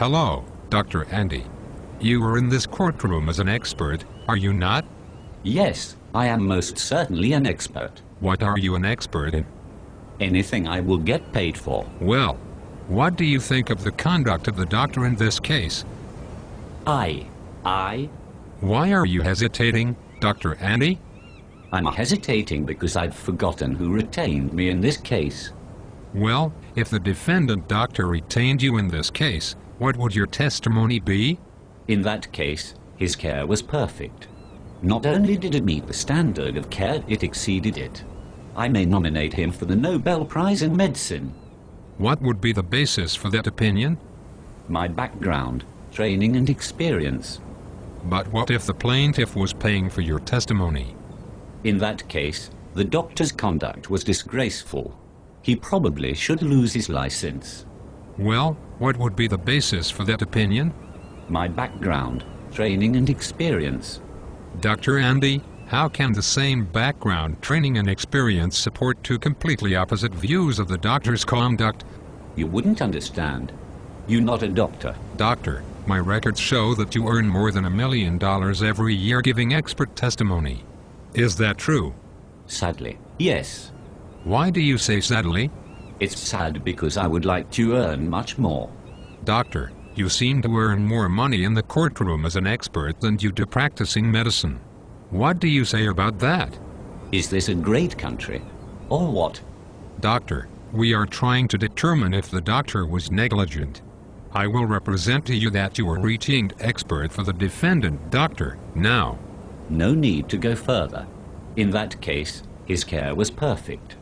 Hello, Dr. Andy. You are in this courtroom as an expert, are you not? Yes, I am most certainly an expert. What are you an expert in? Anything I will get paid for. Well, what do you think of the conduct of the doctor in this case? I. Why are you hesitating, Dr. Andy? I'm hesitating because I've forgotten who retained me in this case. Well, if the defendant doctor retained you in this case, what would your testimony be? In that case, his care was perfect. Not only did it meet the standard of care, it exceeded it. I may nominate him for the Nobel Prize in Medicine. What would be the basis for that opinion? My background, training and experience. But what if the plaintiff was paying for your testimony? In that case, the doctor's conduct was disgraceful. He probably should lose his license. Well, what would be the basis for that opinion? My background, training and experience. Dr. Andy, how can the same background, training and experience support two completely opposite views of the doctor's conduct? You wouldn't understand. You're not a doctor. Doctor, my records show that you earn more than $1 million every year giving expert testimony. Is that true? Sadly, yes. Why do you say sadly? It's sad because I would like to earn much more. Doctor, you seem to earn more money in the courtroom as an expert than you do practicing medicine. What do you say about that? Is this a great country? Or what? Doctor, we are trying to determine if the doctor was negligent. I will represent to you that you are retained expert for the defendant doctor now. No need to go further. In that case, his care was perfect.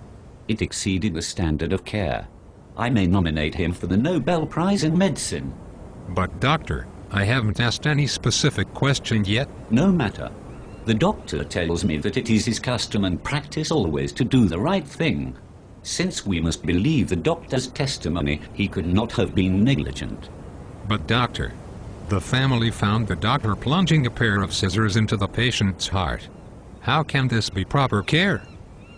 It exceeded the standard of care. I may nominate him for the Nobel Prize in Medicine. But doctor, I haven't asked any specific question yet. No matter. The doctor tells me that it is his custom and practice always to do the right thing. Since we must believe the doctor's testimony, he could not have been negligent. But doctor, the family found the doctor plunging a pair of scissors into the patient's heart. How can this be proper care?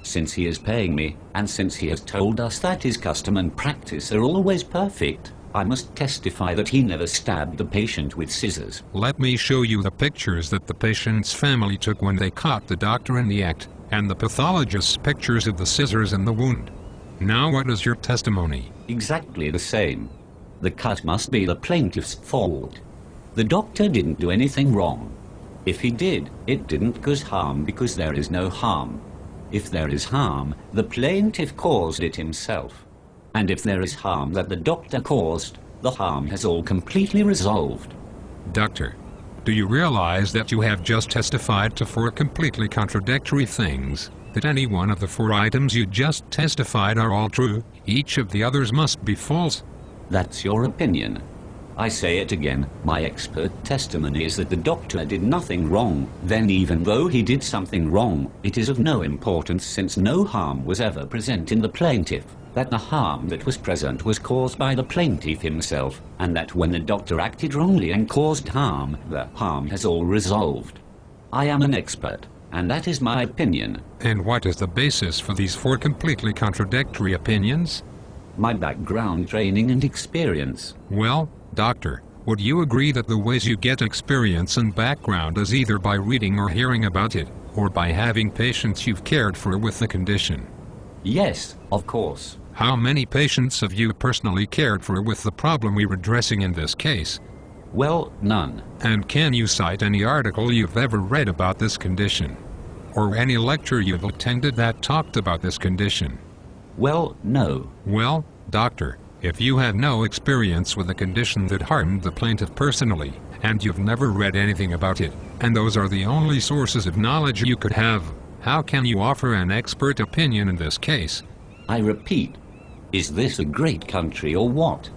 Since he is paying me, and since he has told us that his custom and practice are always perfect, I must testify that he never stabbed the patient with scissors. Let me show you the pictures that the patient's family took when they caught the doctor in the act, and the pathologist's pictures of the scissors in the wound. Now what is your testimony? Exactly the same. The cut must be the plaintiff's fault. The doctor didn't do anything wrong. If he did, it didn't cause harm because there is no harm. If there is harm, the plaintiff caused it himself. And if there is harm that the doctor caused, the harm has all completely resolved. Doctor, do you realize that you have just testified to 4 completely contradictory things? That any one of the 4 items you just testified are all true, each of the others must be false? That's your opinion. I say it again, my expert testimony is that the doctor did nothing wrong. Then even though he did something wrong, it is of no importance since no harm was ever present in the plaintiff. That the harm that was present was caused by the plaintiff himself, and that when the doctor acted wrongly and caused harm, the harm has all resolved. I am an expert, and that is my opinion. And what is the basis for these 4 completely contradictory opinions? My background, training and experience. Well, doctor, would you agree that the ways you get experience and background is either by reading or hearing about it, or by having patients you've cared for with the condition? Yes, of course. How many patients have you personally cared for with the problem we're addressing in this case? Well, none. And can you cite any article you've ever read about this condition? Or any lecture you've attended that talked about this condition? Well, no. Well, doctor, if you had no experience with a condition that harmed the plaintiff personally, and you've never read anything about it, and those are the only sources of knowledge you could have, how can you offer an expert opinion in this case? I repeat, is this a great country or what?